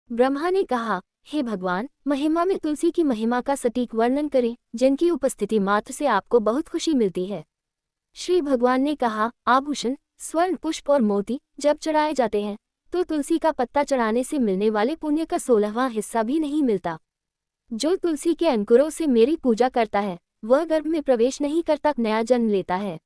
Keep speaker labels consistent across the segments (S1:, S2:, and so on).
S1: ब्रह्मा ने कहा, हे भगवान, महिमा में तुलसी की महिमा का सटीक वर्णन करें, जिनकी उपस्थिति मात्र से आपको बहुत खुशी मिलती है। श्री भगवान ने कहा, आभूषण, स्वर्ण, पुष्प और मोती जब चढ़ाए जाते हैं तो तुलसी का पत्ता चढ़ाने से मिलने वाले पुण्य का 16वां हिस्सा भी नहीं मिलता। जो तुलसी के अंकुरों से मेरी पूजा करता है वह गर्भ में प्रवेश नहीं करता, नया जन्म लेता है,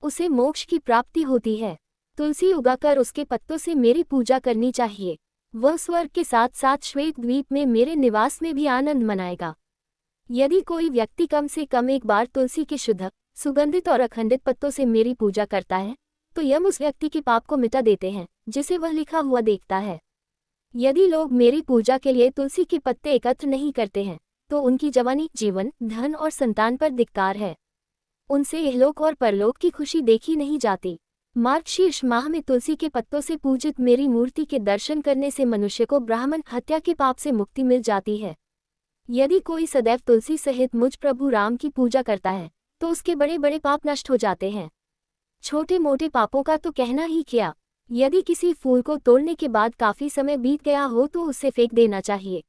S1: उसे मोक्ष की प्राप्ति होती है। तुलसी उगाकर उसके पत्तों से मेरी पूजा करनी चाहिए। वह स्वर्ग के साथ साथ श्वेत द्वीप में मेरे निवास में भी आनंद मनाएगा। यदि कोई व्यक्ति कम से कम एक बार तुलसी के शुद्ध, सुगंधित और अखंडित पत्तों से मेरी पूजा करता है तो यम उस व्यक्ति के पाप को मिटा देते हैं जिसे वह लिखा हुआ देखता है। यदि लोग मेरी पूजा के लिए तुलसी के पत्ते एकत्र नहीं करते हैं तो उनकी जवानी, जीवन, धन और संतान पर धिक्कार है। उनसे इहलोक और परलोक की खुशी देखी नहीं जाती। मार्गशीर्ष माह में तुलसी के पत्तों से पूजित मेरी मूर्ति के दर्शन करने से मनुष्य को ब्राह्मण हत्या के पाप से मुक्ति मिल जाती है। यदि कोई सदैव तुलसी सहित मुझ प्रभु राम की पूजा करता है तो उसके बड़े बड़े पाप नष्ट हो जाते हैं। छोटे मोटे पापों का तो कहना ही क्या। यदि किसी फूल को तोड़ने के बाद काफी समय बीत गया हो तो उसे फेंक देना चाहिए।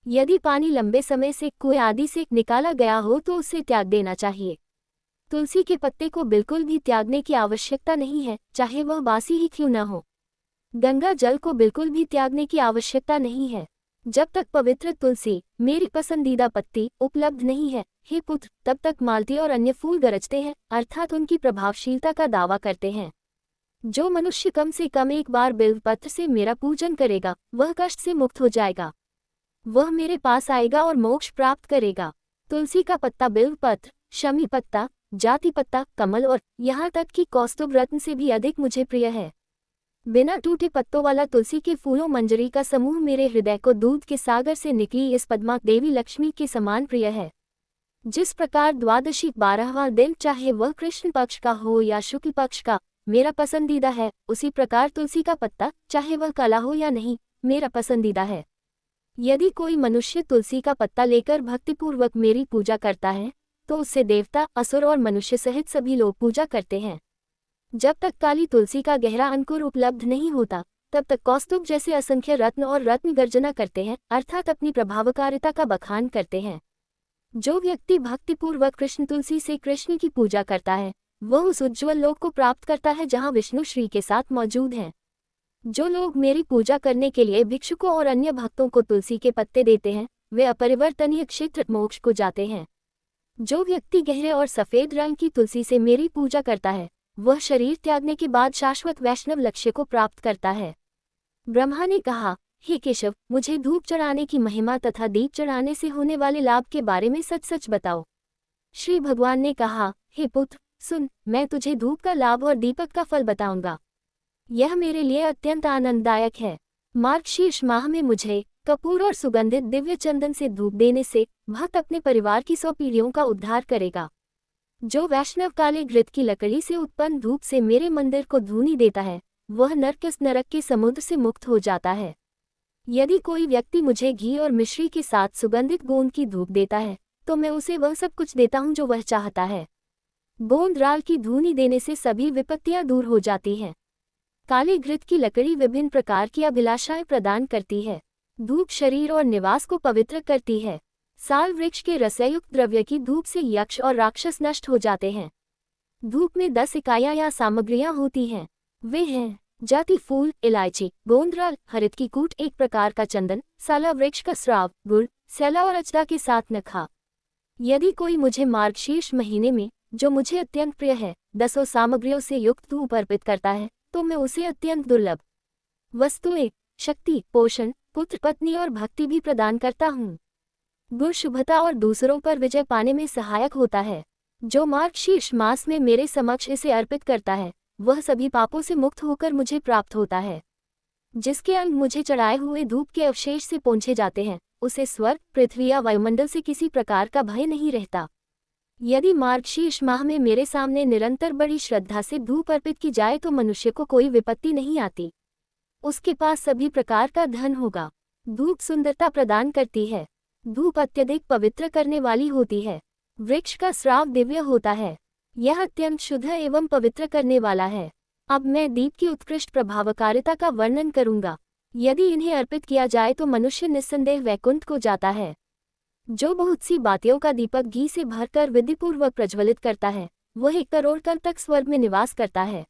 S1: यदि पानी लंबे समय से कुएं आदि से निकाला गया हो तो उसे त्याग देना चाहिए। तुलसी के पत्ते को बिल्कुल भी त्यागने की आवश्यकता नहीं है, चाहे वह बासी ही क्यों न हो। गंगा जल को बिल्कुल भी त्यागने की आवश्यकता नहीं है। जब तक पवित्र तुलसी, मेरी पसंदीदा पत्ती, उपलब्ध नहीं है, हे पुत्र, तब तक मालती और अन्य फूल गरजते हैं, अर्थात उनकी प्रभावशीलता का दावा करते हैं। जो मनुष्य कम से कम एक बार बिल्वपत्र से मेरा पूजन करेगा वह कष्ट से मुक्त हो जाएगा। वह मेरे पास आएगा और मोक्ष प्राप्त करेगा। तुलसी का पत्ता, बिल्वपत्र, शमी पत्ता, जाति पत्ता, कमल और यहाँ तक कि कौस्तुभ रत्न से भी अधिक मुझे प्रिय है। बिना टूटे पत्तों वाला तुलसी के फूलों मंजरी का समूह मेरे हृदय को दूध के सागर से निकली इस पद्मा देवी लक्ष्मी के समान प्रिय है। जिस प्रकार द्वादशी 12वां दिन, चाहे वह कृष्ण पक्ष का हो या शुक्ल पक्ष का, मेरा पसंदीदा है, उसी प्रकार तुलसी का पत्ता, चाहे वह काला हो या नहीं, मेरा पसंदीदा है। यदि कोई मनुष्य तुलसी का पत्ता लेकर भक्तिपूर्वक मेरी पूजा करता है तो उससे देवता, असुर और मनुष्य सहित सभी लोग पूजा करते हैं। जब तक काली तुलसी का गहरा अंकुर उपलब्ध नहीं होता तब तक कौस्तुभ जैसे असंख्य रत्न और रत्न गर्जना करते हैं, अर्थात अपनी प्रभावकारिता का बखान करते हैं। जो व्यक्ति भक्तिपूर्वक कृष्ण तुलसी से कृष्ण की पूजा करता है वह उस उज्ज्वल लोक को प्राप्त करता है जहाँ विष्णु श्री के साथ मौजूद हैं। जो लोग मेरी पूजा करने के लिए भिक्षुकों और अन्य भक्तों को तुलसी के पत्ते देते हैं वे अपरिवर्तनीय क्षेत्र मोक्ष को जाते हैं। जो व्यक्ति गहरे और सफेद रंग की तुलसी से मेरी पूजा करता है वह शरीर त्यागने के बाद शाश्वत वैष्णव लक्ष्य को प्राप्त करता है। ब्रह्मा ने कहा, हे केशव, मुझे धूप चढ़ाने की महिमा तथा दीप चढ़ाने से होने वाले लाभ के बारे में सच सच बताओ। श्री भगवान ने कहा, हे पुत्र, सुन, मैं तुझे धूप का लाभ और दीपक का फल बताऊंगा। यह मेरे लिए अत्यंत आनंददायक है। मार्गशीर्ष माह में मुझे कपूर और सुगंधित दिव्य चंदन से धूप देने से भक्त अपने परिवार की 100 पीढ़ियों का उद्धार करेगा। जो वैष्णव काले घृत की लकड़ी से उत्पन्न धूप से मेरे मंदिर को धूनी देता है वह नरक के समुद्र से मुक्त हो जाता है। यदि कोई व्यक्ति मुझे घी और मिश्री के साथ सुगंधित गोंद की धूप देता है तो मैं उसे वह सब कुछ देता हूँ जो वह चाहता है। गोंद राल की धूनी देने से सभी विपत्तियां दूर हो जाती हैं। काले घृत की लकड़ी विभिन्न प्रकार की अभिलाषाएं प्रदान करती है। धूप शरीर और निवास को पवित्र करती है। साल वृक्ष के रसयुक्त द्रव्य की धूप से यक्ष और राक्षस नष्ट हो जाते हैं। धूप में 10 इकाइयां या सामग्रियां होती हैं। वे हैं जाति फूल, इलायची, गोंदराल, हरित की कूट, एक प्रकार का चंदन, साला वृक्ष का स्राव, गुड़, सैला और अचदा के साथ नखा। यदि कोई मुझे मार्गशीर्ष महीने में, जो मुझे अत्यंत प्रिय है, 10 सामग्रियों से युक्त धूप अर्पित करता है तो मैं उसे अत्यंत दुर्लभ वस्तुएं, शक्ति, पोषण, पुत्र, पत्नी और भक्ति भी प्रदान करता हूँ। गुण शुभता और दूसरों पर विजय पाने में सहायक होता है। जो मार्गशीर्ष मास में मेरे समक्ष इसे अर्पित करता है वह सभी पापों से मुक्त होकर मुझे प्राप्त होता है। जिसके अंग मुझे चढ़ाए हुए धूप के अवशेष से पोंछे जाते हैं उसे स्वर्ग, पृथ्वी या वायुमंडल से किसी प्रकार का भय नहीं रहता। यदि मार्गशीर्ष माह में मेरे सामने निरंतर बड़ी श्रद्धा से धूप अर्पित की जाए तो मनुष्य को कोई विपत्ति नहीं आती। उसके पास सभी प्रकार का धन होगा। धूप सुंदरता प्रदान करती है। धूप अत्यधिक पवित्र करने वाली होती है। वृक्ष का स्राव दिव्य होता है। यह अत्यंत शुद्ध एवं पवित्र करने वाला है। अब मैं दीप की उत्कृष्ट प्रभावकारिता का वर्णन करूंगा। यदि इन्हें अर्पित किया जाए तो मनुष्य निस्संदेह वैकुंठ को जाता है। जो बहुत सी बातियों का दीपक घी से भरकर विधिपूर्वक प्रज्वलित करता है, वह 1 करोड़ कल तक स्वर्ग में निवास करता है।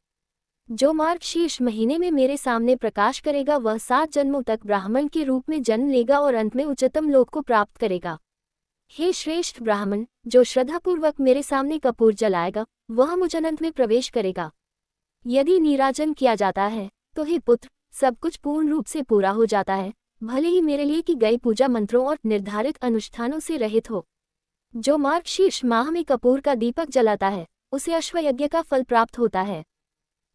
S1: जो मार्गशीर्ष महीने में मेरे सामने प्रकाश करेगा वह 7 जन्मों तक ब्राह्मण के रूप में जन्म लेगा और अंत में उच्चतम लोक को प्राप्त करेगा। हे श्रेष्ठ ब्राह्मण, जो श्रद्धापूर्वक मेरे सामने कपूर जलाएगा वह मुझ अनंत में प्रवेश करेगा। यदि नीराजन किया जाता है तो हे पुत्र, सब कुछ पूर्ण रूप से पूरा हो जाता है, भले ही मेरे लिए की गई पूजा मंत्रों और निर्धारित अनुष्ठानों से रहित हो। जो मार्गशीर्ष माह में कपूर का दीपक जलाता है उसे अश्वयज्ञ का फल प्राप्त होता है।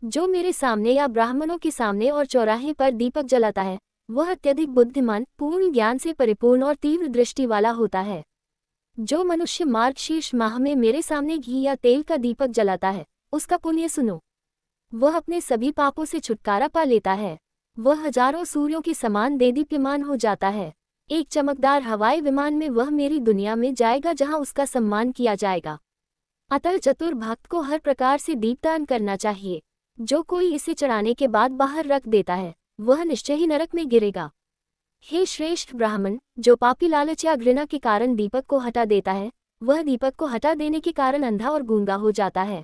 S1: जो मेरे सामने या ब्राह्मणों के सामने और चौराहे पर दीपक जलाता है वह अत्यधिक बुद्धिमान, पूर्ण ज्ञान से परिपूर्ण और तीव्र दृष्टि वाला होता है। जो मनुष्य मार्गशीर्ष माह में मेरे सामने घी या तेल का दीपक जलाता है उसका पुण्य सुनो। वह अपने सभी पापों से छुटकारा पा लेता है। वह हजारों सूर्यों के समान देदीप्यमान हो जाता है। एक चमकदार हवाई विमान में वह मेरी दुनिया में जाएगा जहां उसका सम्मान किया जाएगा। अतः चतुर भक्त को हर प्रकार से दीपदान करना चाहिए। जो कोई इसे चढ़ाने के बाद बाहर रख देता है वह निश्चय ही नरक में गिरेगा। हे श्रेष्ठ ब्राह्मण, जो पापी लालच या घृणा के कारण दीपक को हटा देता है वह दीपक को हटा देने के कारण अंधा और गूंगा हो जाता है।